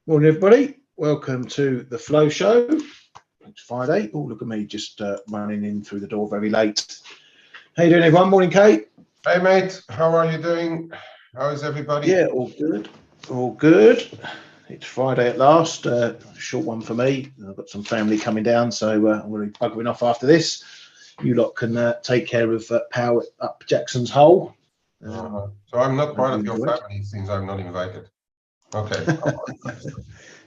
Morning, everybody. Welcome to the Flow Show. It's Friday. Oh, look at me just running in through the door very late. How you doing, everyone? Morning, Kate. Hey, mate. How are you doing? How is everybody? Yeah, all good. All good. It's Friday at last. Short one for me. I've got some family coming down, so I'm going to be buggering off after this. You lot can take care of power up Jackson's Hole. So I'm not part of your family since I'm not invited. Okay.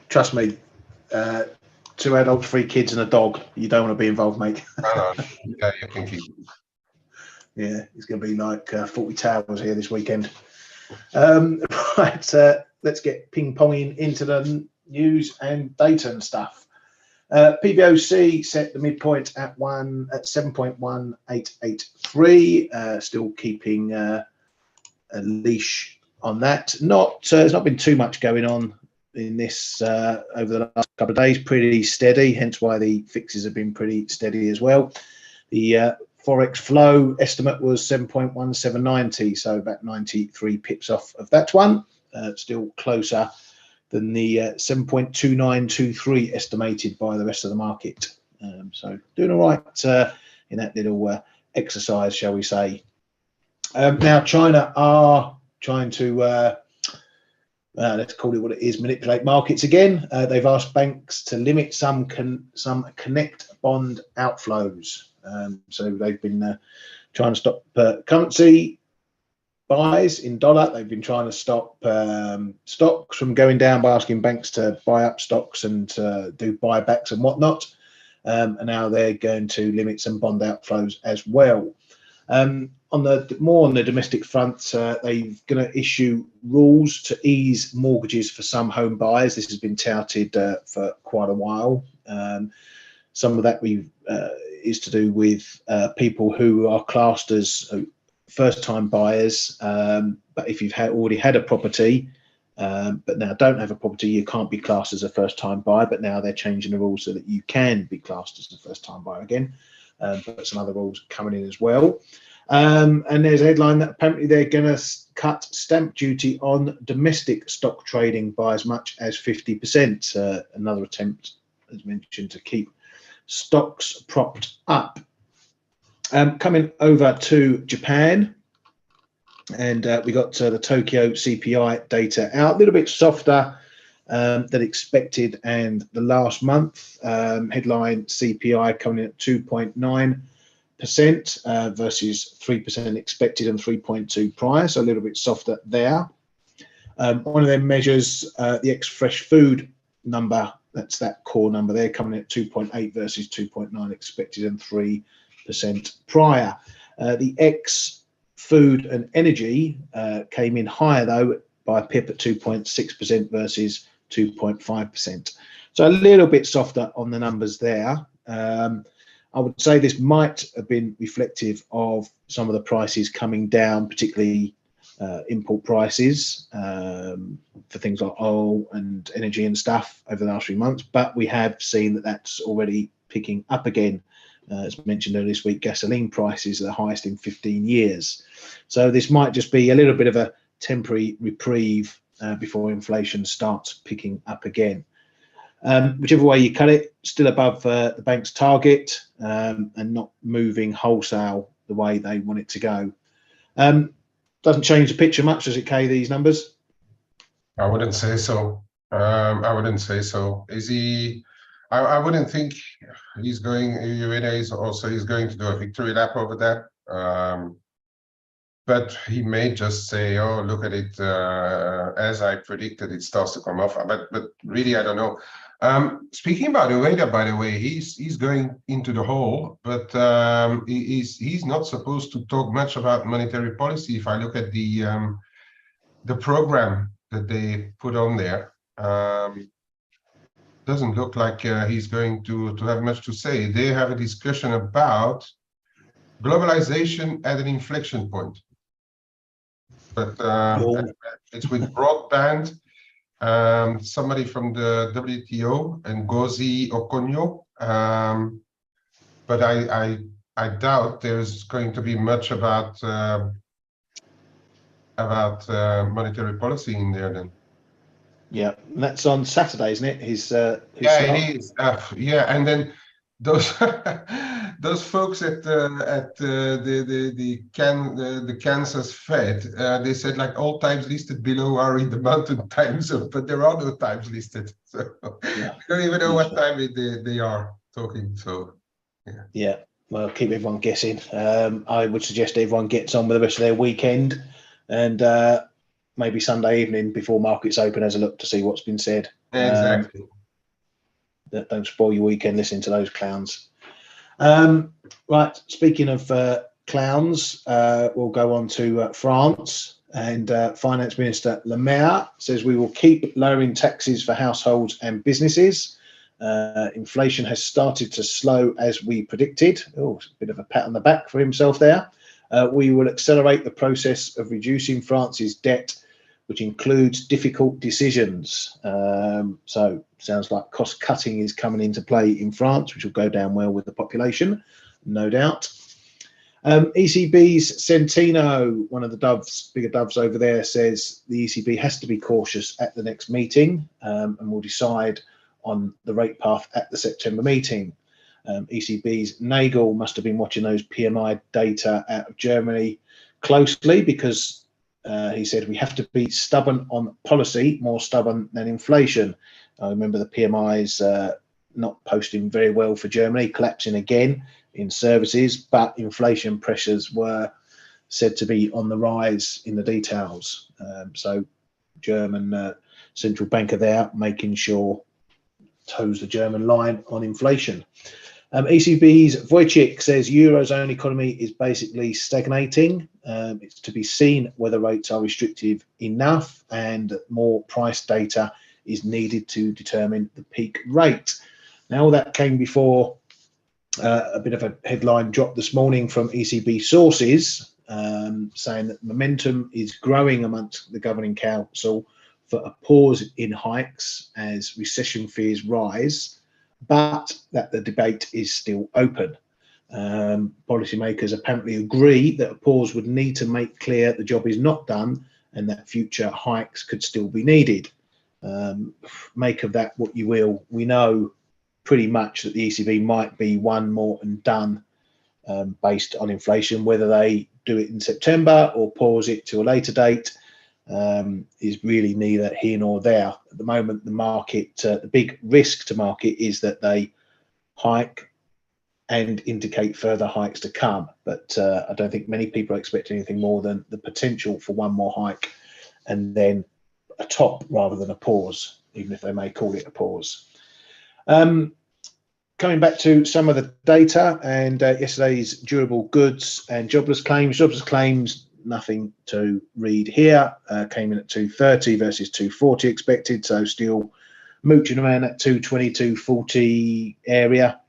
Trust me, 2 adults, 3 kids, and a dog. You don't want to be involved, mate. No. Yeah, you can keep. Yeah, it's going to be like 40 towers here this weekend. Right, let's get ping-ponging into the news and data and stuff. PBOC set the midpoint at 7.1883. Still keeping a leash on that. There's not been too much going on in this over the last couple of days. Pretty steady, hence why the fixes have been pretty steady as well. The Forex flow estimate was 7.1790, so about 93 pips off of that one. Still closer than the 7.2923 estimated by the rest of the market. So doing all right in that little exercise, shall we say. Now China are trying to let's call it what it is, manipulate markets again. They've asked banks to limit some connect bond outflows. So they've been trying to stop currency buys in dollar. They've been trying to stop stocks from going down by asking banks to buy up stocks and do buybacks and whatnot. And now they're going to limit some bond outflows as well. On the domestic front, they're going to issue rules to ease mortgages for some home buyers. This has been touted for quite a while. Some of that is to do with people who are classed as first-time buyers. But if you've already had a property, but now don't have a property, you can't be classed as a first-time buyer. But now they're changing the rules so that you can be classed as a first-time buyer again. But some other rules coming in as well. And there's a headline that apparently they're going to cut stamp duty on domestic stock trading by as much as 50%. Another attempt, as mentioned, to keep stocks propped up. Coming over to Japan, and we got the Tokyo CPI data out, a little bit softer than expected, and the last month headline CPI coming in at 2.9% versus 3% expected and 3.2 prior, so a little bit softer there. One of their measures, the ex-fresh food number, that's that core number there, coming in at 2.8 versus 2.9 expected and 3% prior. The ex-food and energy came in higher though by a pip at 2.6% versus 2.5%. So a little bit softer on the numbers there. I would say this might have been reflective of some of the prices coming down, particularly import prices for things like oil and energy and stuff over the last few months. But we have seen that that's already picking up again. As mentioned earlier this week, gasoline prices are the highest in 15 years. So this might just be a little bit of a temporary reprieve before inflation starts picking up again. Whichever way you cut it, still above the bank's target and not moving wholesale the way they want it to go. Doesn't change the picture much, does it, Kay, these numbers? I wouldn't say so. I wouldn't say so. Is he? I wouldn't think he's going. He's going to do a victory lap over that. But he may just say, "Oh, look at it! As I predicted, it starts to come off." But really, I don't know. Speaking about the radar, by the way, he's going into the hole, but he's not supposed to talk much about monetary policy. If I look at the program that they put on there, doesn't look like he's going to have much to say. They have a discussion about globalization at an inflection point, but it's with broadband. Somebody from the WTO and Ngozi Okonjo, but I doubt there's going to be much about monetary policy in there then. Yeah, and that's on Saturday, isn't it? His Yeah, start? it is. Yeah, and then those those folks at the Kansas Fed, they said like all times listed below are in the Mountain Time Zone, but there are no times listed, so Yeah, we don't even know what time they are talking. So yeah. Yeah. Well, keep everyone guessing. I would suggest everyone gets on with the rest of their weekend, and maybe Sunday evening before markets open has a look to see what's been said. Exactly. Don't spoil your weekend listening to those clowns. Right, speaking of clowns, we'll go on to France, and Finance Minister Le Maire says we will keep lowering taxes for households and businesses. Inflation has started to slow as we predicted. Oh, a bit of a pat on the back for himself there. We will accelerate the process of reducing France's debt, which includes difficult decisions. So sounds like cost cutting is coming into play in France, which will go down well with the population, no doubt. ECB's Centeno, one of the bigger doves over there, says the ECB has to be cautious at the next meeting, and will decide on the rate path at the September meeting. ECB's Nagel must have been watching those PMI data out of Germany closely, because he said we have to be stubborn on policy, more stubborn than inflation. I remember the PMIs not posting very well for Germany, collapsing again in services, but inflation pressures were said to be on the rise in the details. So German central banker there making sure toes the German line on inflation. ECB's Wojcik says Eurozone economy is basically stagnating. It's to be seen whether rates are restrictive enough, and more price data is needed to determine the peak rate. Now, all that came before a bit of a headline drop this morning from ECB sources, saying that momentum is growing amongst the governing council for a pause in hikes as recession fears rise, but that the debate is still open. Policymakers apparently agree that a pause would need to make clear the job is not done and that future hikes could still be needed. Make of that what you will. We know pretty much that the ECB might be one more and done based on inflation. Whether they do it in September or pause it to a later date is really neither here nor there. At the moment, the market, the big risk to market is that they hike and indicate further hikes to come. But I don't think many people expect anything more than the potential for one more hike and then a top rather than a pause, even if they may call it a pause. Coming back to some of the data and yesterday's durable goods and jobless claims, nothing to read here. Came in at 230 versus 240 expected, so still mooching around that 220, 240 area.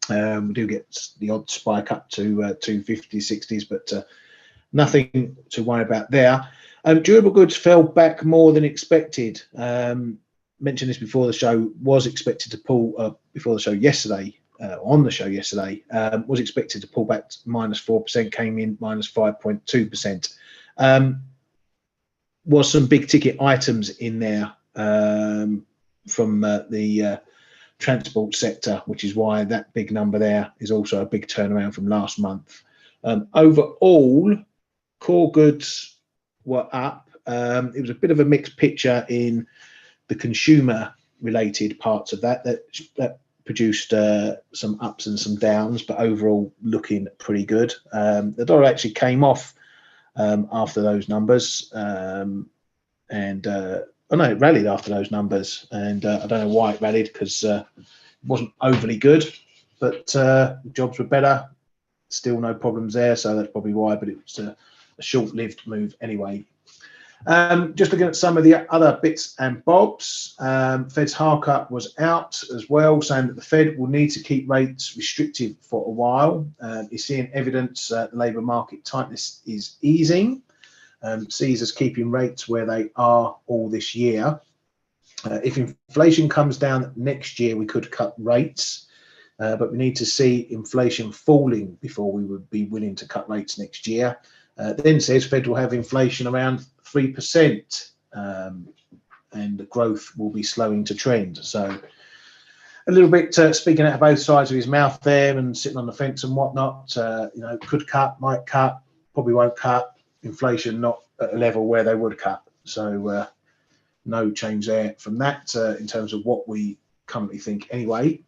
We do get the odd spike up to 250, 60s, but nothing to worry about there. Durable goods fell back more than expected. Mentioned this before the show, was expected to pull before the show yesterday, on the show yesterday, was expected to pull back -4%, came in -5.2%. Was some big ticket items in there from the transport sector, which is why that big number there is also a big turnaround from last month. Overall, core goods were up. It was a bit of a mixed picture in the consumer related parts of that produced some ups and some downs, but overall looking pretty good. The dollar actually came off after those numbers, it rallied after those numbers, and I don't know why it rallied, because it wasn't overly good, but jobs were better, still no problems there, so that's probably why, but it was a short-lived move anyway. Just looking at some of the other bits and bobs, Fed's Harker was out as well, saying that the Fed will need to keep rates restrictive for a while. He's seeing evidence the labour market tightness is easing. Sees us keeping rates where they are all this year. If inflation comes down next year, we could cut rates, but we need to see inflation falling before we would be willing to cut rates next year. Then says Fed will have inflation around 3%, and the growth will be slowing to trend. So a little bit speaking out of both sides of his mouth there and sitting on the fence and whatnot. You know, could cut, might cut, probably won't cut. Inflation not at a level where they would cut. So no change there from that in terms of what we currently think anyway.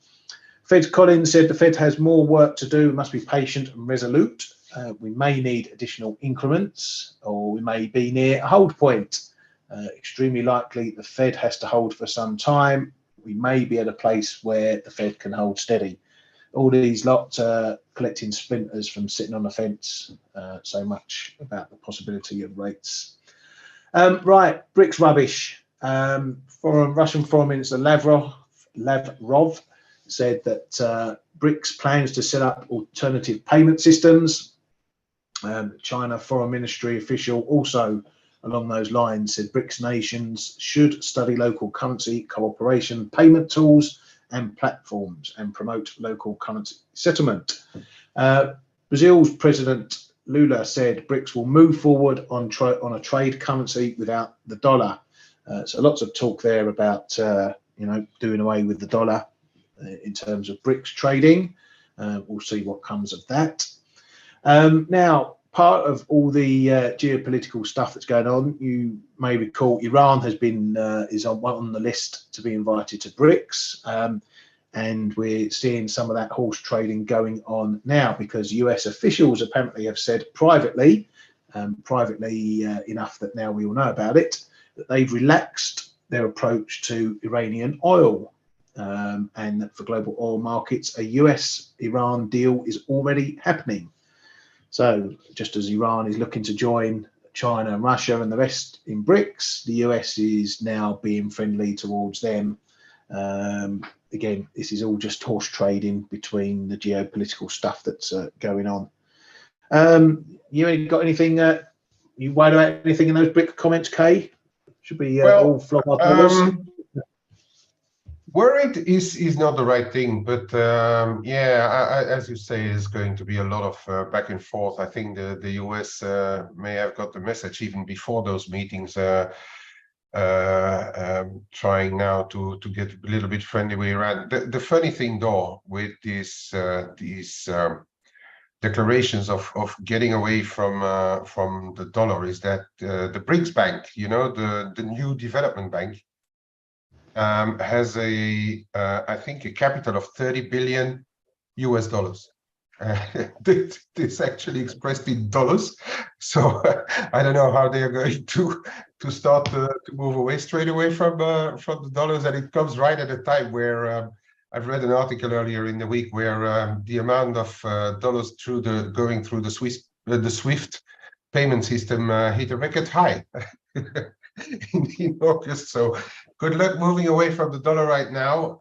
Fed Collins said the Fed has more work to do, must be patient and resolute. We may need additional increments, or we may be near a hold point. Extremely likely the Fed has to hold for some time. We may be at a place where the Fed can hold steady. All these lot collecting splinters from sitting on the fence. So much about the possibility of rates. Right, BRICS rubbish. Russian Foreign Minister Lavrov said that BRICS plans to set up alternative payment systems. China Foreign Ministry official also along those lines said BRICS nations should study local currency cooperation, payment tools and platforms, and promote local currency settlement. Brazil's President Lula said BRICS will move forward on a trade currency without the dollar. So lots of talk there about you know, doing away with the dollar in terms of BRICS trading. We'll see what comes of that. Now, part of all the geopolitical stuff that's going on, you may recall Iran has been is on the list to be invited to BRICS, and we're seeing some of that horse trading going on now because US officials apparently have said privately enough that now we all know about it, that they've relaxed their approach to Iranian oil, and that for global oil markets a US-Iran deal is already happening. So just as Iran is looking to join China and Russia and the rest in BRICS, the US is now being friendly towards them. Again, this is all just horse trading between the geopolitical stuff that's going on. You ain't got anything, you worried about anything in those BRICS comments, Kay? Should be all flop our dollars. Worried is not the right thing, but yeah, as you say, is going to be a lot of back and forth. I think the US may have got the message even before those meetings, trying now to get a little bit friendly with Iran. The funny thing, though, with these declarations of getting away from the dollar is that the BRICS Bank, you know, the new development bank, has I think a capital of 30 billion US dollars. This actually expressed in dollars, so I don't know how they are going to start to move away straight away from the dollars, and it comes right at a time where I've read an article earlier in the week where the amount of dollars going through the SWIFT payment system hit a record high in August. So good luck moving away from the dollar right now.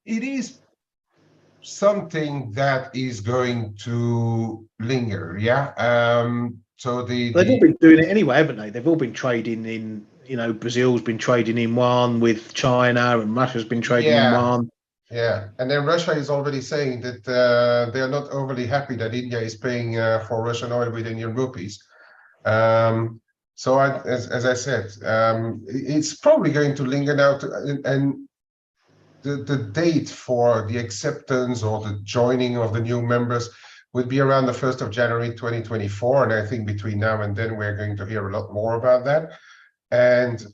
It is something that is going to linger, yeah. So they've all been doing it anyway, haven't they? They've all been trading in, you know, Brazil's been trading in yuan with China, and Russia's been trading in yuan. Yeah, and then Russia is already saying that they are not overly happy that India is paying for Russian oil with Indian rupees. So as I said, it's probably going to linger now, and the date for the acceptance or the joining of the new members would be around the 1st of January 2024, and I think between now and then we're going to hear a lot more about that, and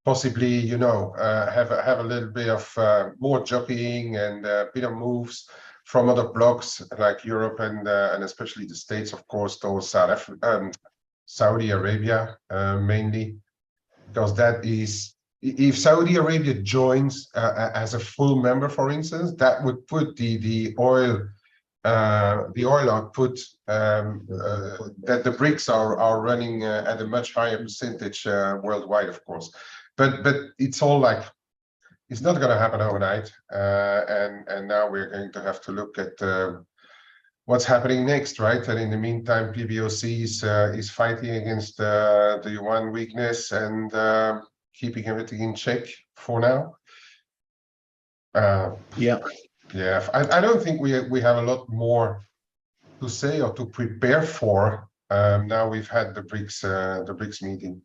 possibly, you know, have a little bit of more jockeying and a bit of moves from other blocs like Europe and especially the States, of course, towards Saudi Arabia mainly, because that is, if Saudi Arabia joins as a full member, for instance, that would put the oil output that the BRICS are running at a much higher percentage worldwide, of course. But it's all like, it's not going to happen overnight, and now we're going to have to look at what's happening next, right? And in the meantime, PBOC is fighting against the yuan weakness and keeping everything in check for now. Yeah, I don't think we have a lot more to say or to prepare for. Now we've had the BRICS meeting.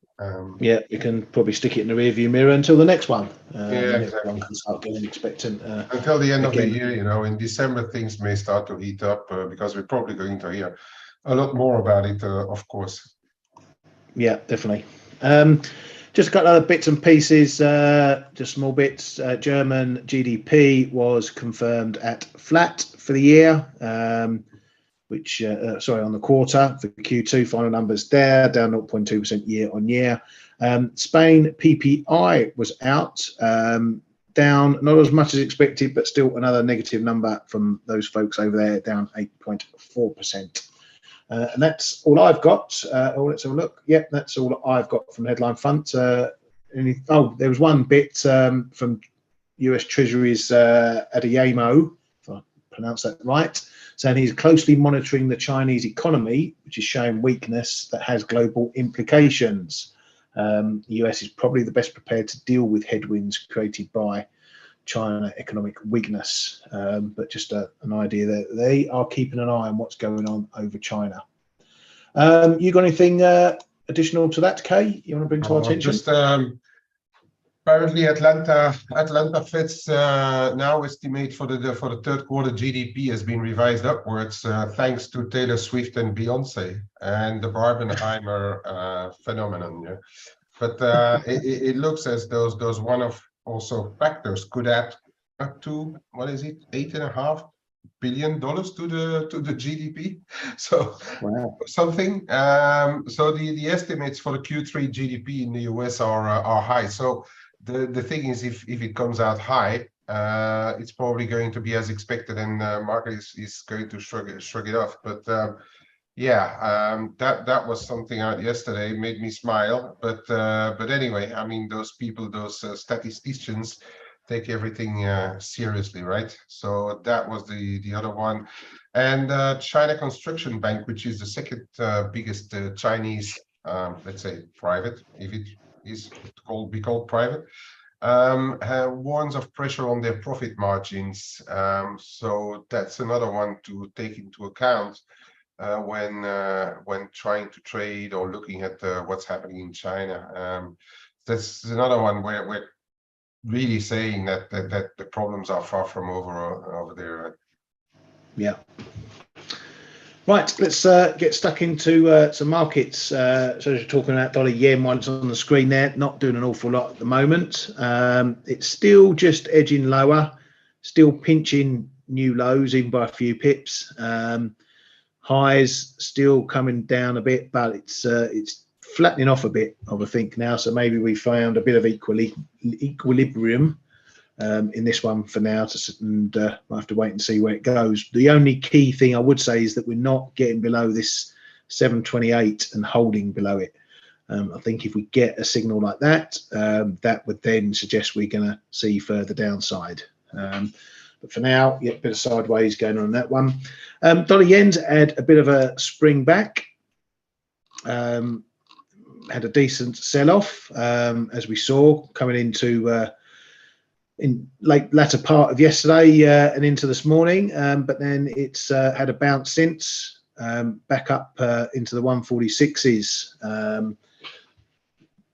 Yeah, we can probably stick it in the rearview mirror until the next one. Yeah, exactly. Can start getting expectant. Until the end of the again. year, you know, in December, things may start to heat up because we're probably going to hear a lot more about it, of course. Yeah, definitely. Just a couple other bits and pieces, just small bits. German GDP was confirmed at flat for the year, which, sorry, on the quarter for Q2, final numbers there, down 0.2% year on year. Spain PPI was out, down not as much as expected, but still another negative number from those folks over there, down 8.4%. And that's all I've got. Let's have a look. Yep, that's all I've got from the headline front. There was one bit from US Treasury's Adeyemo, if I pronounce that right, saying he's closely monitoring the Chinese economy, which is showing weakness that has global implications. The US is probably the best prepared to deal with headwinds created by China economic weakness, but just an idea that they are keeping an eye on what's going on over China. You got anything additional to that, Kay? You want to bring to our attention? Just apparently, Atlanta Fed's now estimate for the third quarter GDP has been revised upwards thanks to Taylor Swift and Beyonce and the Barbenheimer phenomenon. Yeah. But it looks as though those one-off also factors could add up to, what is it, $8.5 billion to the GDP. So wow. Something. So the estimates for the Q3 GDP in the US are high. So the thing is, if it comes out high, it's probably going to be as expected, and the market is going to shrug it off. But that was something out yesterday, made me smile. But anyway, I mean, those people, those statisticians, take everything seriously, right? So that was the other one. And China Construction Bank, which is the second biggest Chinese, let's say, private, if it is be called private, warns of pressure on their profit margins. So that's another one to take into account when trying to trade or looking at what's happening in China. That's another one where we're really saying that the problems are far from over there. Yeah. Right, let's get stuck into some markets. So you're talking about dollar yen while it's on the screen there, not doing an awful lot at the moment. It's still just edging lower, still pinching new lows, even by a few pips. Highs still coming down a bit, but it's flattening off a bit, I would think now. So maybe we found a bit of equilibrium in this one for now, and we'll have to wait and see where it goes. The only key thing I would say is that we're not getting below this 728 and holding below it. I think if we get a signal like that, that would then suggest we're going to see further downside. But for now, yeah, a bit of sideways going on that one. Dollar yen's had a bit of a spring back. Had a decent sell-off, as we saw coming into in latter part of yesterday and into this morning, but then it's had a bounce since, back up into the 146s,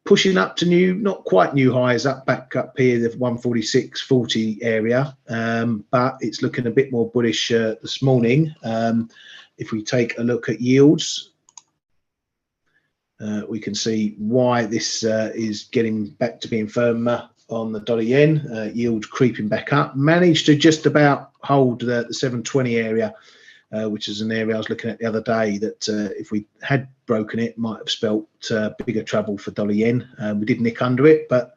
pushing up to not quite new highs, back up here, the 146.40 area, but it's looking a bit more bullish this morning. If we take a look at yields, we can see why this is getting back to being firmer on the dollar yen. Yield creeping back up, managed to just about hold the 720 area, which is an area I was looking at the other day that if we had broken it, might have spelt bigger trouble for dollar yen. We did nick under it, but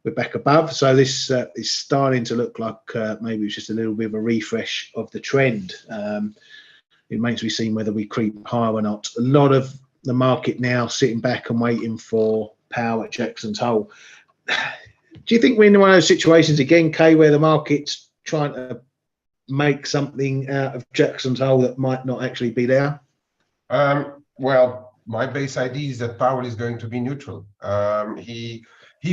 we're back above. So this is starting to look like maybe it's just a little bit of a refresh of the trend. It remains to be seen whether we creep higher or not. A lot of the market now sitting back and waiting for power at Jackson's Hole. Do you think we're in one of those situations again, Kay, where the market's trying to make something out of Jackson's Hole that might not actually be there? Well, my base idea is that Powell is going to be neutral. He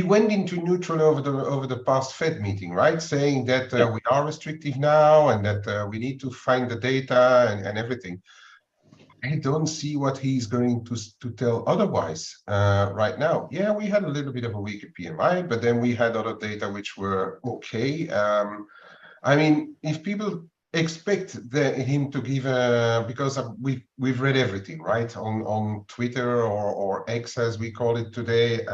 went into neutral over the past Fed meeting, right? Saying that we are restrictive now and that we need to find the data and everything. I don't see what he's going to tell otherwise right now. Yeah, we had a little bit of a weaker PMI, but then we had other data which were okay. I mean, if people expect him to give because we've read everything, right, on Twitter or X as we call it today.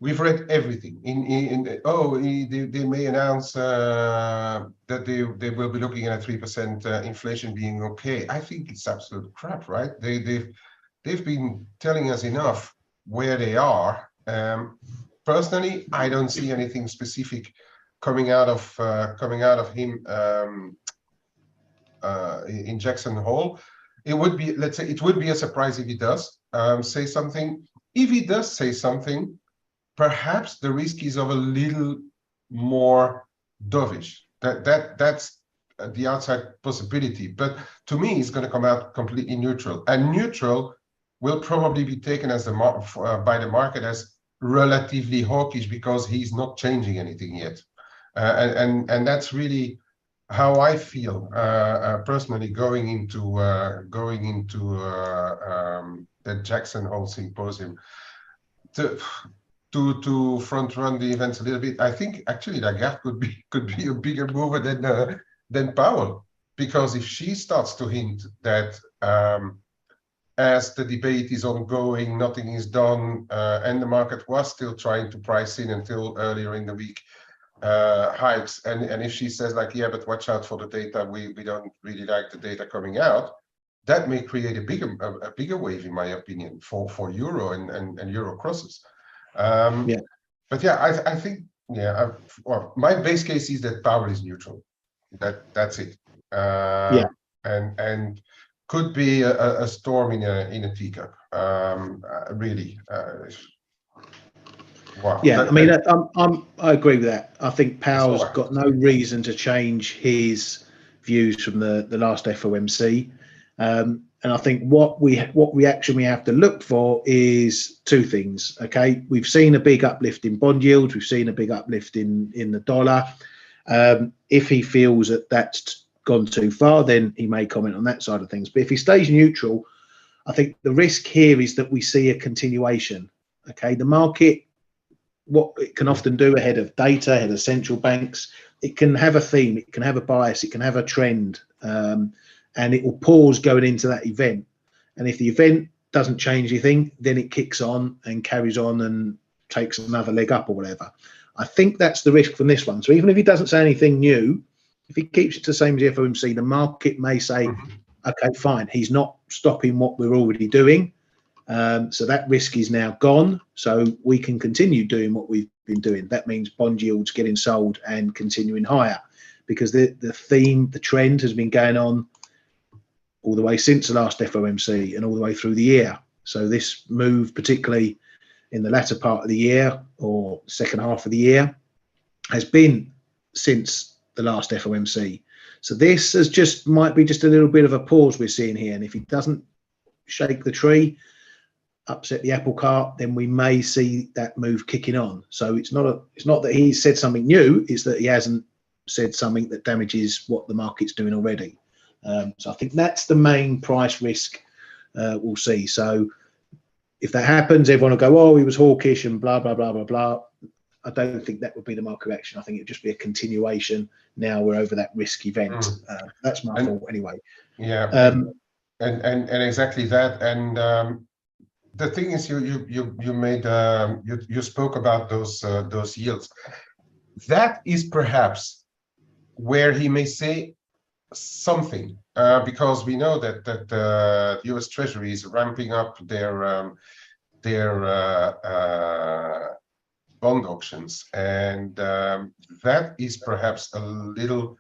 We've read everything. They may announce that they will be looking at 3% inflation being okay. I think it's absolute crap, right? They've been telling us enough where they are. Personally, I don't see anything specific coming out of him in Jackson Hole. It would be, let's say, it would be a surprise if he does say something. If he does say something, perhaps the risk is of a little more dovish. That's the outside possibility. But to me, it's going to come out completely neutral. And neutral will probably be taken as by the market as relatively hawkish because he's not changing anything yet. And that's really how I feel personally going into the Jackson Hole Symposium. To front run the events a little bit, I think actually Lagarde could be a bigger mover than Powell, because if she starts to hint that as the debate is ongoing, nothing is done, and the market was still trying to price in until earlier in the week hikes, and if she says like, yeah, but watch out for the data, we don't really like the data coming out, that may create a bigger wave, in my opinion, for euro and euro crosses. Yeah. But yeah, I think, yeah, well, my base case is that Powell is neutral. That's it. Yeah. And could be a storm in a teacup. Really. Wow. Yeah, I mean, I agree with that. I think Powell's So, got no reason to change his views from the last FOMC. And I think what reaction we have to look for is two things. Okay, we've seen a big uplift in bond yields. We've seen a big uplift in the dollar. If he feels that that's gone too far, then he may comment on that side of things. But if he stays neutral, I think the risk here is that we see a continuation. Okay, the market, what it can often do ahead of data, ahead of central banks, it can have a theme, it can have a bias, it can have a trend, and it will pause going into that event. And if the event doesn't change anything, then it kicks on and carries on and takes another leg up or whatever. I think that's the risk from this one. So even if he doesn't say anything new, if he keeps it the same as the FOMC, the market may say, okay, fine, he's not stopping what we're already doing. So that risk is now gone. So we can continue doing what we've been doing. That means bond yields getting sold and continuing higher, because the theme, the trend has been going on all the way since the last FOMC and all the way through the year. So this move, particularly in the latter part of the year or second half of the year, has been since the last FOMC. So this might be just a little bit of a pause we're seeing here. And if he doesn't shake the tree, upset the apple cart, then we may see that move kicking on. So it's not that he said something new, it's that he hasn't said something that damages what the market's doing already. So I think that's the main price risk we'll see. So if that happens, everyone will go, oh, he was hawkish and blah, blah, blah, blah, blah. I don't think that would be the market action. I think it would just be a continuation. Now we're over that risk event. That's my thought anyway. Yeah, and exactly that. And the thing is, you spoke about those yields. That is perhaps where he may say something, because we know that the U.S. Treasury is ramping up their bond auctions, and that is perhaps a little.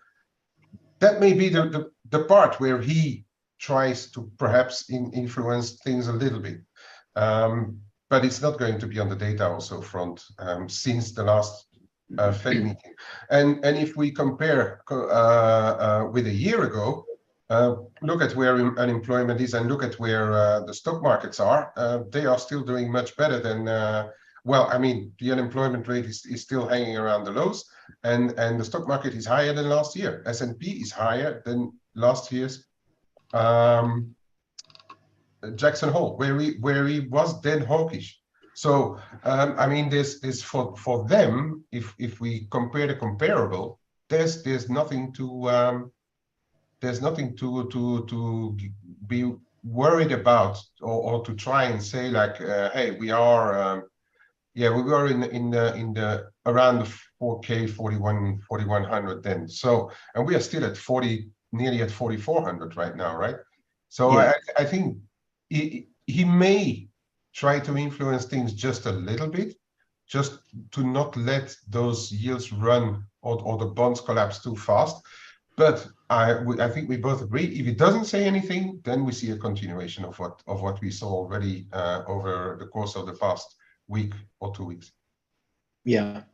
That may be the part where he tries to perhaps influence things a little bit, but it's not going to be on the data also front since the last Fed meeting. And if we compare with a year ago, look at where unemployment is and look at where the stock markets are, they are still doing much better than, well, I mean, the unemployment rate is still hanging around the lows, and the stock market is higher than last year. S&P is higher than last year's. Jackson Hole, where he was dead hawkish. So I mean, there's for them, if we compare the comparable, there's nothing to be worried about, or to try and say like, hey, we are yeah, we were in the around the 4K 4100 then. So, and we are still at 40, nearly at 4400 right now, right? So Yeah. I think he may try to influence things just a little bit, just to not let those yields run, or the bonds collapse too fast. But I think we both agree, if he doesn't say anything, then we see a continuation of what we saw already over the course of the past week or 2 weeks. Yeah.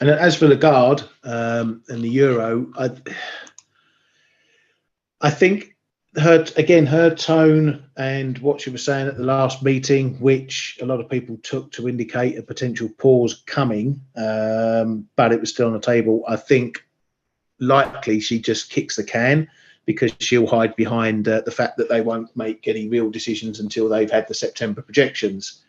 And as for Lagarde and the euro, I think her tone and what she was saying at the last meeting, which a lot of people took to indicate a potential pause coming, but it was still on the table. I think likely she just kicks the can, because she'll hide behind the fact that they won't make any real decisions until they've had the September projections.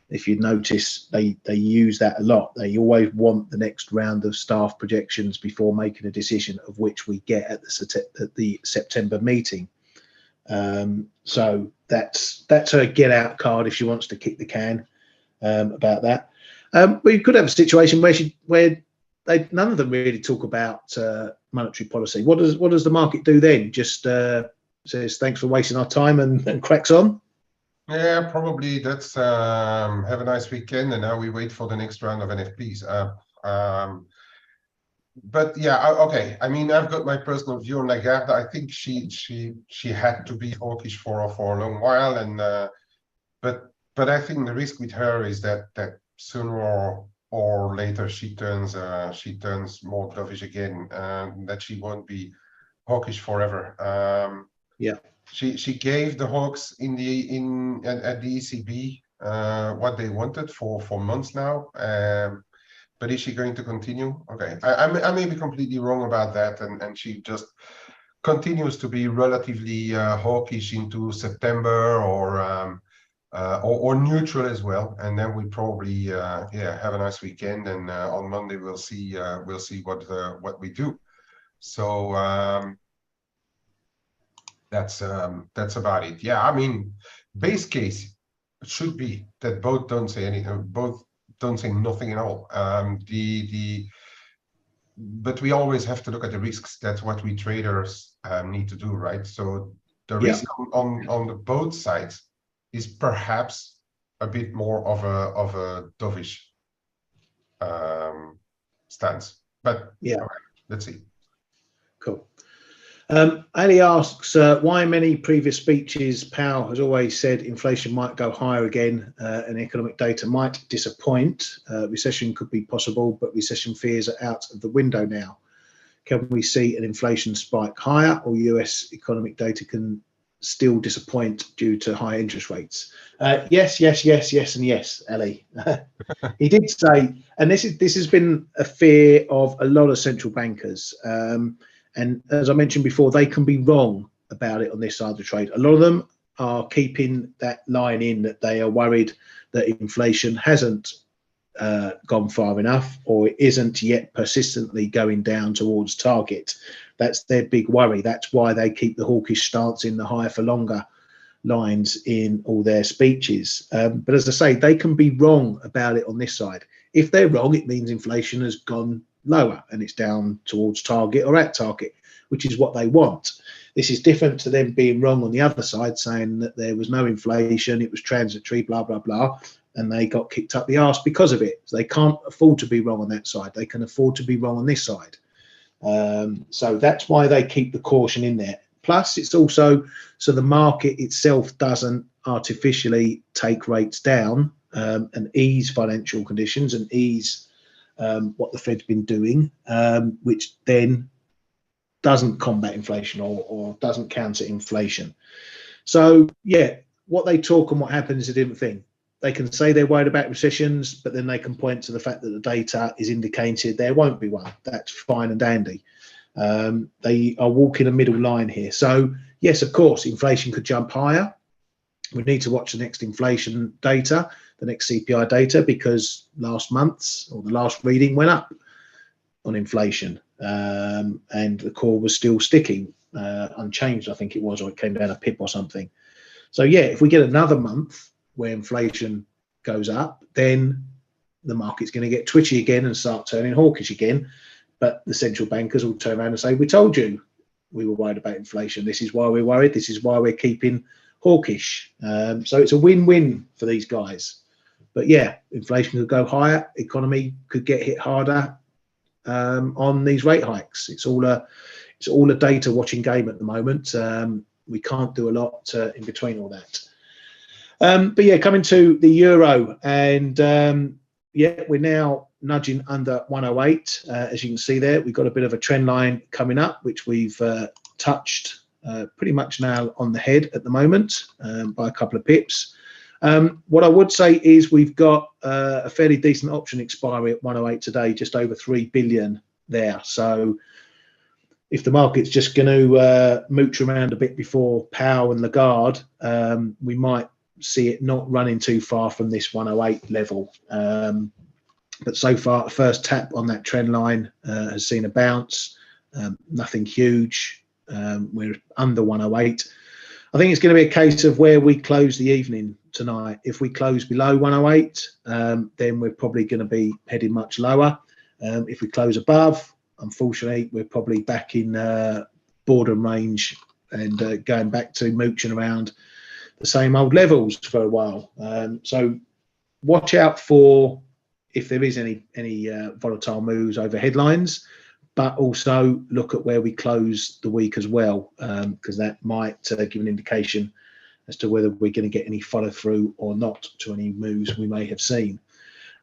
If you notice, they use that a lot. They always want the next round of staff projections before making a decision, of which we get at the September meeting. So that's her get out card if she wants to kick the can about that. But you could have a situation where none of them really talk about monetary policy. What does the market do then? Just says thanks for wasting our time and cracks on? Yeah, probably that's have a nice weekend, and now we wait for the next round of NFPs. But yeah, okay. I mean, I've got my personal view on Lagarde. I think she had to be hawkish for a long while, and but I think the risk with her is that sooner or later she turns more dovish again, that she won't be hawkish forever. Yeah. She gave the hawks at the ECB what they wanted for months now. But is she going to continue? Okay, I may be completely wrong about that, and she just continues to be relatively hawkish into September, or neutral as well. And then we probably have a nice weekend, and on Monday we'll see what we do. So that's about it. Yeah, I mean, base case should be that both don't say anything, both don't say nothing at all. But we always have to look at the risks. That's what we traders need to do, right? So the risk on the both sides is perhaps a bit more of a dovish stance. But yeah, right, let's see. Cool. Ali asks, why in many previous speeches Powell has always said inflation might go higher again, and economic data might disappoint. Recession could be possible, but recession fears are out of the window now. Can we see an inflation spike higher, or US economic data can still disappoint due to high interest rates? Yes, and yes, Ali. He did say, and this has been a fear of a lot of central bankers. And as I mentioned before, they can be wrong about it on this side of the trade. A lot of them are keeping that line in that they are worried that inflation hasn't gone far enough, or it isn't yet persistently going down towards target. That's their big worry. That's why they keep the hawkish stance in the higher for longer lines in all their speeches. But as I say, they can be wrong about it on this side. If they're wrong, it means inflation has gone lower and it's down towards target or at target, which is what they want. This is different to them being wrong on the other side, saying that there was no inflation, it was transitory, blah, blah, blah, and they got kicked up the arse because of it. So they can't afford to be wrong on that side. They can afford to be wrong on this side. So that's why they keep the caution in there. Plus, it's also so the market itself doesn't artificially take rates down and ease financial conditions and ease what the Fed's been doing, which then doesn't combat inflation or doesn't counter inflation. So, yeah, what they talk and what happens is a different thing. They can say they're worried about recessions, but then they can point to the fact that the data is indicated there won't be one. That's fine and dandy. They are walking a middle line here. So, yes, of course, inflation could jump higher. We need to watch the next inflation data, the next CPI data, because last month's or the last reading went up on inflation, and the core was still sticking unchanged, I think it was, or it came down a pip or something. So yeah, if we get another month where inflation goes up, then the market's going to get twitchy again and start turning hawkish again. But the central bankers will turn around and say, we told you we were worried about inflation. This is why we're worried. This is why we're keeping hawkish. So it's a win-win for these guys. But yeah, inflation could go higher. Economy could get hit harder on these rate hikes. It's all a data watching game at the moment. We can't do a lot in between all that. But yeah, coming to the euro, and yeah, we're now nudging under 108. As you can see there, we've got a bit of a trend line coming up, which we've touched pretty much now on the head at the moment by a couple of pips. What I would say is we've got a fairly decent option expiry at 108 today, just over 3 billion there. So if the market's just going to mooch around a bit before Powell and Lagarde, we might see it not running too far from this 108 level. But so far, the first tap on that trend line has seen a bounce, nothing huge. We're under 108. I think it's going to be a case of where we close the evening tonight. If we close below 108, then we're probably going to be heading much lower. If we close above, unfortunately, we're probably back in boredom range and going back to mooching around the same old levels for a while. So watch out for if there is any volatile moves over headlines, but also look at where we close the week as well, because that might give an indication as to whether we're going to get any follow through or not to any moves we may have seen.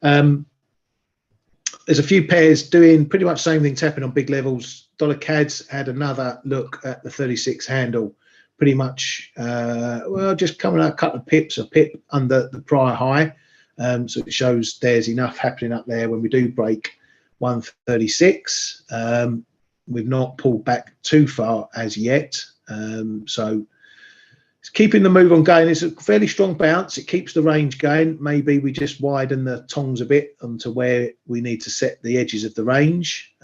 There's a few pairs doing pretty much the same thing tapping on big levels. Dollar CAD's had another look at the 36 handle, pretty much, well, just coming out a couple of pips, a pip under the prior high. So it shows there's enough happening up there when we do break 136. We've not pulled back too far as yet. So it's keeping the move on going. It's a fairly strong bounce. It keeps the range going. Maybe we just widen the tongs a bit onto where we need to set the edges of the range,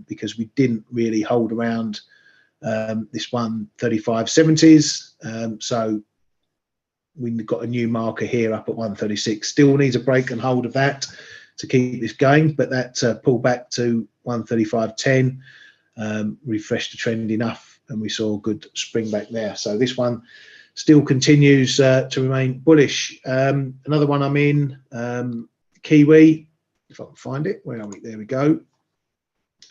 because we didn't really hold around this 135.70s. So we've got a new marker here up at 136. Still needs a break and hold of that to keep this going, but that pulled back to 135.10, refreshed the trend enough, and we saw a good spring back there. So this one still continues to remain bullish. Another one I'm in, Kiwi, if I can find it. Where are we? There we go.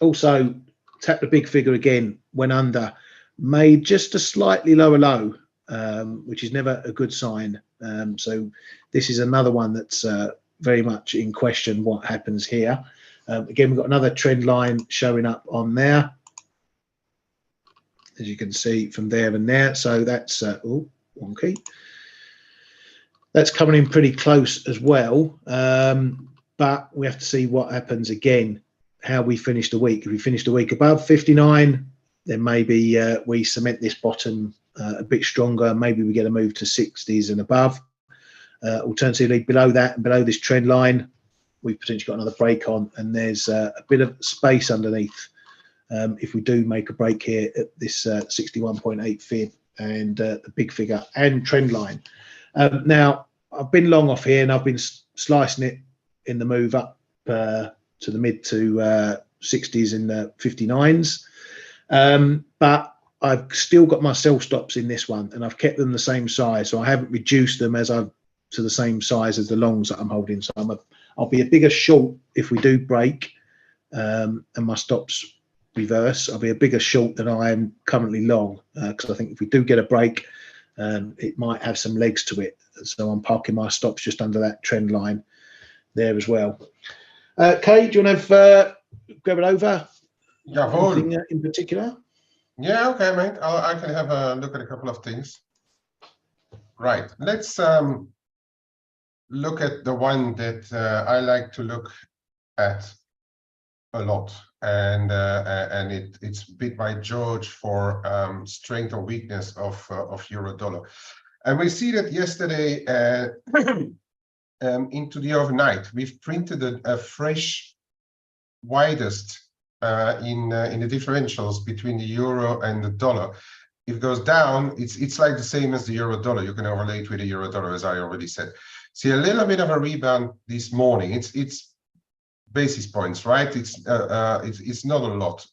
Also tapped the big figure again, went under, made just a slightly lower low, which is never a good sign. So this is another one that's very much in question what happens here. Again, we've got another trend line showing up on there, as you can see from there and there. So that's oh, wonky. That's coming in pretty close as well, but we have to see what happens again, how we finish the week. If we finish the week above 59, then maybe we cement this bottom a bit stronger. Maybe we get a move to 60s and above. Alternatively, below that and below this trend line, we've potentially got another break on, and there's a bit of space underneath. If we do make a break here at this 61.8 fib and the big figure and trend line. Now, I've been long off here and I've been slicing it in the move up to the mid to 60s and 59s. But I've still got my sell stops in this one, and I've kept them the same size. So I haven't reduced them as I've to the same size as the longs that I'm holding. So I'll be a bigger short if we do break and my stops reverse. I'll be a bigger short than I am currently long, because I think if we do get a break, it might have some legs to it. So I'm parking my stops just under that trend line there as well. Kay, do you want to grab it over? Yeah, anything in particular? Yeah, okay, mate. I can have a look at a couple of things. Right. Let's look at the one that I like to look at a lot, and it's bit by George for strength or weakness of euro dollar. And we see that yesterday into the overnight, we've printed a fresh widest in the differentials between the euro and the dollar. If it goes down, it's like the same as the euro dollar. You can overlay it with the euro dollar, as I already said. See a little bit of a rebound this morning. It's basis points, right? It's not a lot.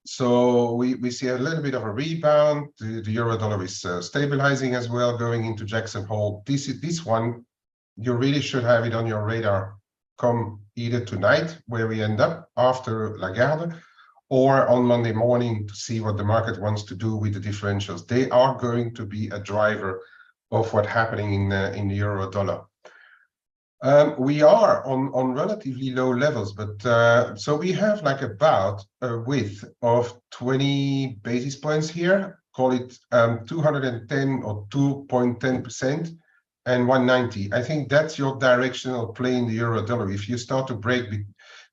So we see a little bit of a rebound. The euro dollar is stabilizing as well, going into Jackson Hole. This one, you really should have it on your radar come either tonight, where we end up after Lagarde, or on Monday morning to see what the market wants to do with the differentials. They are going to be a driver of what's happening in the euro dollar. We are on relatively low levels, but so we have like about a width of 20 basis points here, call it 210 or 2.10%. And 190. I think that's your directional play in the euro dollar. If you start to break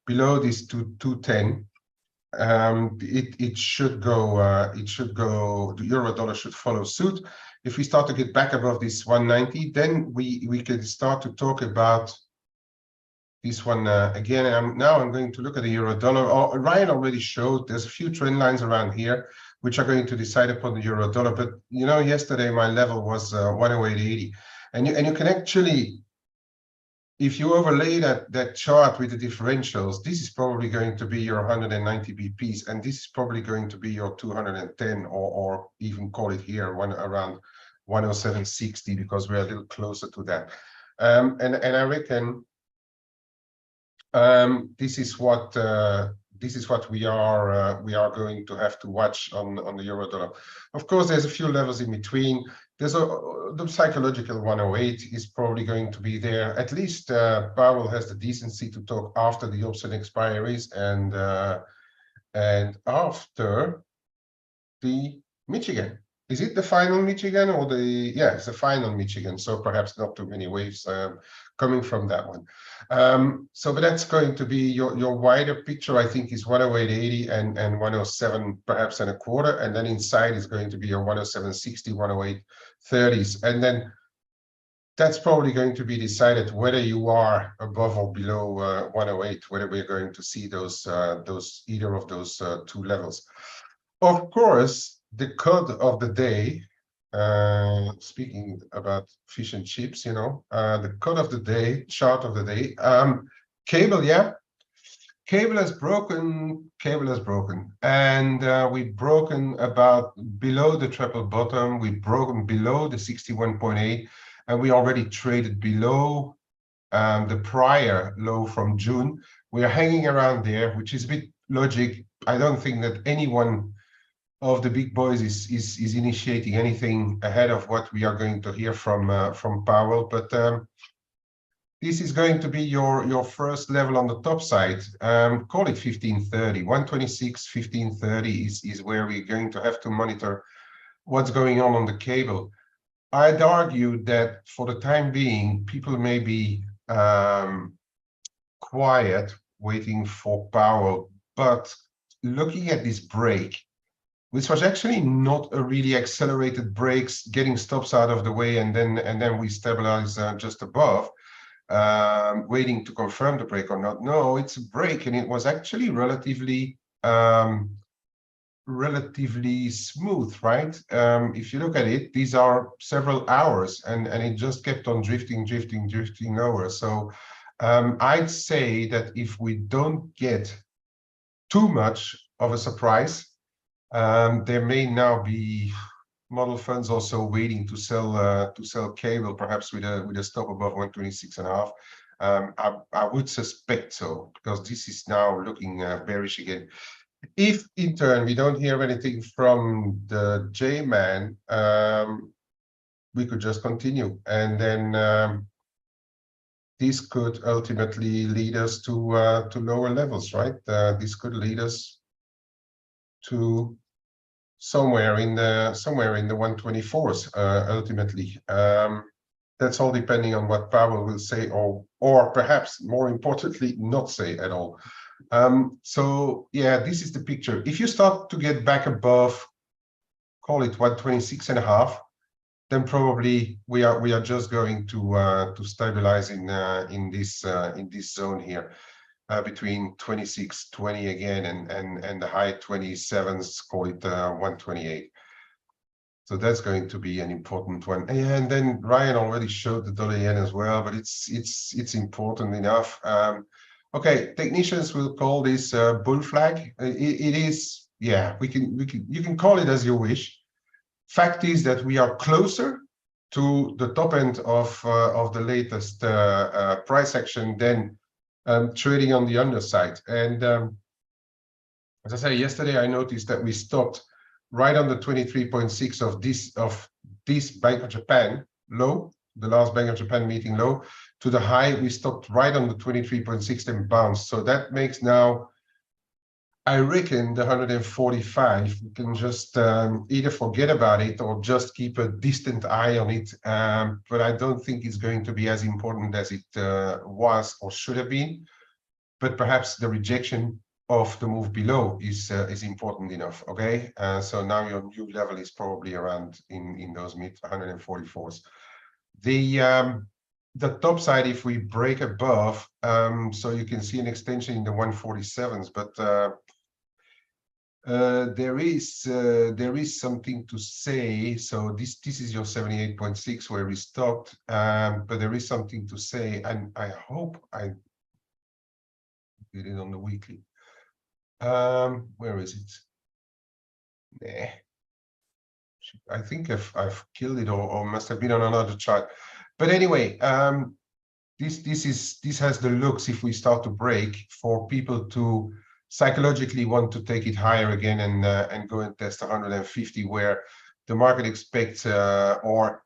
below this 210, it should go. The euro dollar should follow suit. If we start to get back above this 190, then we can start to talk about this one again. And now I'm going to look at the euro dollar. Oh, Ryan already showed there's a few trend lines around here which are going to decide upon the euro dollar. But you know, yesterday my level was 108.80. And you can actually, if you overlay that chart with the differentials, this is probably going to be your 190 BPs, and this is probably going to be your 210, or even call it here around 107.60, because we're a little closer to that. And I reckon this is what we are going to have to watch on the euro dollar. Of course, there's a few levels in between. There's the psychological 108 is probably going to be there. At least Powell has the decency to talk after the option expiries and after the Michigan. Is it the final Michigan or the, yeah, it's the final Michigan. So perhaps not too many waves coming from that one. But that's going to be your wider picture, I think, is 108.80 and 107 perhaps and a quarter. And then inside is going to be your 107.60, 108.30s. And then that's probably going to be decided whether you are above or below 108, whether we're going to see those either of those two levels. Of course, the code of the day, speaking about fish and chips, you know, the code of the day, chart of the day, cable, yeah, cable has broken, and we've broken about below the triple bottom, we've broken below the 61.8, and we already traded below the prior low from June. We are hanging around there, which is a bit logic. I don't think that anyone of the big boys is initiating anything ahead of what we are going to hear from Powell, but this is going to be your first level on the top side. Call it 1530, 126, 1530 is where we're going to have to monitor what's going on the cable. I'd argue that for the time being, people may be quiet, waiting for Powell, but looking at this break, which was actually not a really accelerated breaks, getting stops out of the way, and then we stabilize just above, waiting to confirm the break or not. No, it's a break, and it was actually relatively smooth, right? If you look at it, these are several hours, and it just kept on drifting lower. So I'd say that if we don't get too much of a surprise, there may now be model funds also waiting to sell cable, perhaps with a stop above 126.5. I would suspect so, because this is now looking bearish again. If in turn we don't hear anything from the J-man, we could just continue, and then this could ultimately lead us to lower levels, right? This could lead us to somewhere in the 124s ultimately. That's all depending on what Powell will say, or perhaps more importantly, not say at all. So yeah, this is the picture. If you start to get back above, call it 126.5, then probably we are just going to stabilize in this zone here, between 26.20 again and the high 27s, call it 128. So that's going to be an important one. And then Ryan already showed the dollar yen as well, but it's important enough. Okay, technicians will call this bull flag. It is, yeah, you can call it as you wish. Fact is that we are closer to the top end of the latest price action than trading on the underside. And as I say, yesterday I noticed that we stopped right on the 23.6 of this Bank of Japan low, the last Bank of Japan meeting low, to the high. We stopped right on the 23.6 and bounced. So that makes now, I reckon, the 145. We can just either forget about it or just keep a distant eye on it. But I don't think it's going to be as important as it was or should have been. But perhaps the rejection of the move below is important enough. Okay, so now your new level is probably around in those mid 144s. The top side, if we break above, so you can see an extension in the 147s, but there is something to say. So this is your 78.6 where we stopped, but there is something to say, and I hope I did it on the weekly. Where is it? Nah. I think I've killed it, or must have been on another chart. But anyway, this has the looks, if we start to break, for people to psychologically want to take it higher again and go and test 150, where the market expects or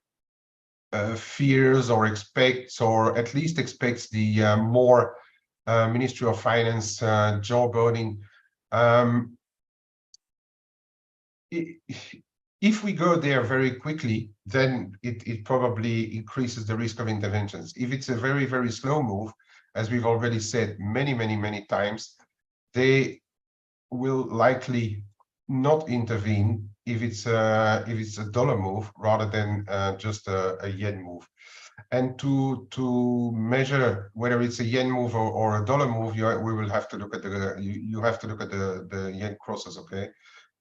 fears or expects, or at least expects the more Ministry of Finance jawboning. If we go there very quickly, then it probably increases the risk of interventions. If it's a very, very slow move, as we've already said many times, they will likely not intervene if it's a dollar move rather than just a yen move. And to measure whether it's a yen move or a dollar move, we will have to look at you have to look at the yen crosses. Okay,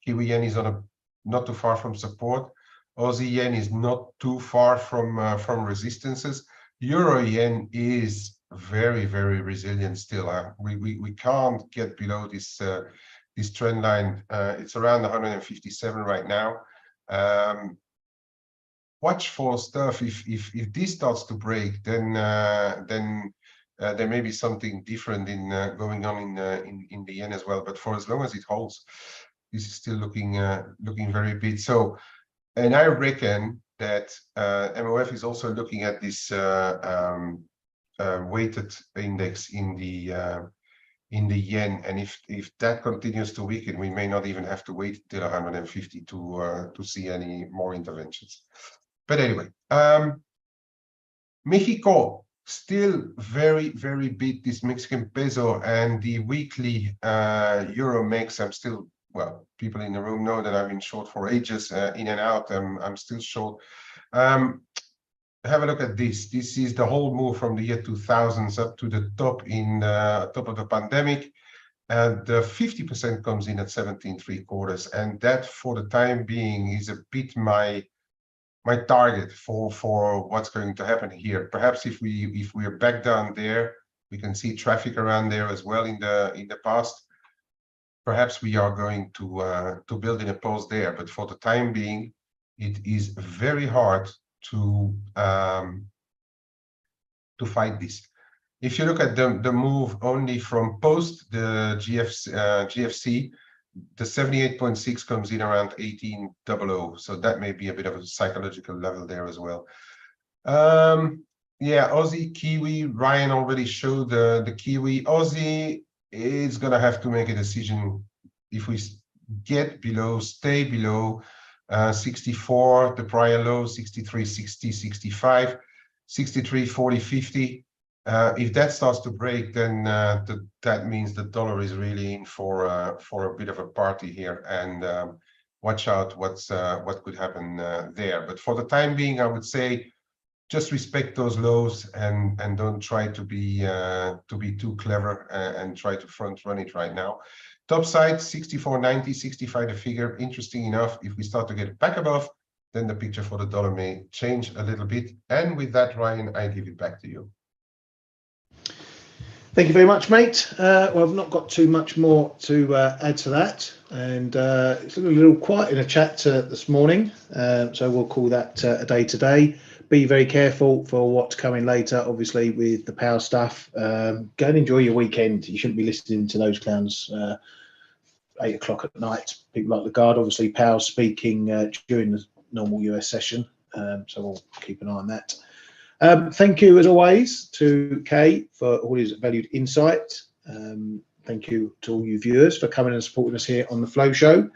Kiwi yen is on a not too far from support. Aussie yen is not too far from resistances. Euro yen is very, very resilient still. We can't get below this this trend line. It's around 157 right now. Watch for stuff. If this starts to break, then there may be something different in going on in the yen as well. But for as long as it holds, this is still looking very big. So, and I reckon that MOF is also looking at this weighted index in the yen, and if that continues to weaken, we may not even have to wait till 150 to see any more interventions. But anyway, Mexico still very, very big. This Mexican peso and the weekly euro makes. I'm still, well, people in the room know that I've been short for ages, in and out. I'm still short. Have a look at this. This is the whole move from the year 2000s up to the top in top of the pandemic, and the 50% comes in at 17.75, and that, for the time being, is a bit my target for what's going to happen here. Perhaps if we are back down there, we can see traffic around there as well in the past. Perhaps we are going to build in a pause there, but for the time being, it is very hard to fight this. If you look at the move only from post the GFC, the 78.6 comes in around 18.00, so that may be a bit of a psychological level there as well. Yeah, Aussie, Kiwi, Ryan already showed the Kiwi. Aussie is gonna have to make a decision. If we get below, stay below 64, the prior low, 63.60, 65, 63.40, 50. If that starts to break, then that means the dollar is really in for a bit of a party here. And watch out what could happen there. But for the time being, I would say just respect those lows and don't try to be too clever and try to front run it right now. Top side 64.90, 65 the figure. Interesting enough, if we start to get back above, then the picture for the dollar may change a little bit. And with that, Ryan, I give it back to you. Thank you very much, mate. Well, I've not got too much more to add to that, and it's a little quiet in the chat this morning, so we'll call that a day today. Be very careful for what's coming later, obviously, with the power stuff. Go and enjoy your weekend. You shouldn't be listening to those clowns 8 o'clock at night. People like Lagarde, obviously, Powell speaking during the normal US session, so we'll keep an eye on that. Thank you, as always, to Kay for all his valued insight. Thank you to all you viewers for coming and supporting us here on the Flow Show.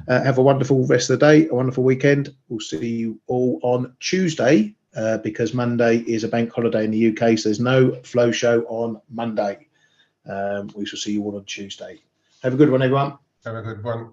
Have a wonderful rest of the day, a wonderful weekend. We'll see you all on Tuesday because Monday is a bank holiday in the UK, so there's no Flow Show on Monday. We shall see you all on Tuesday. Have a good one, everyone. Have a good one.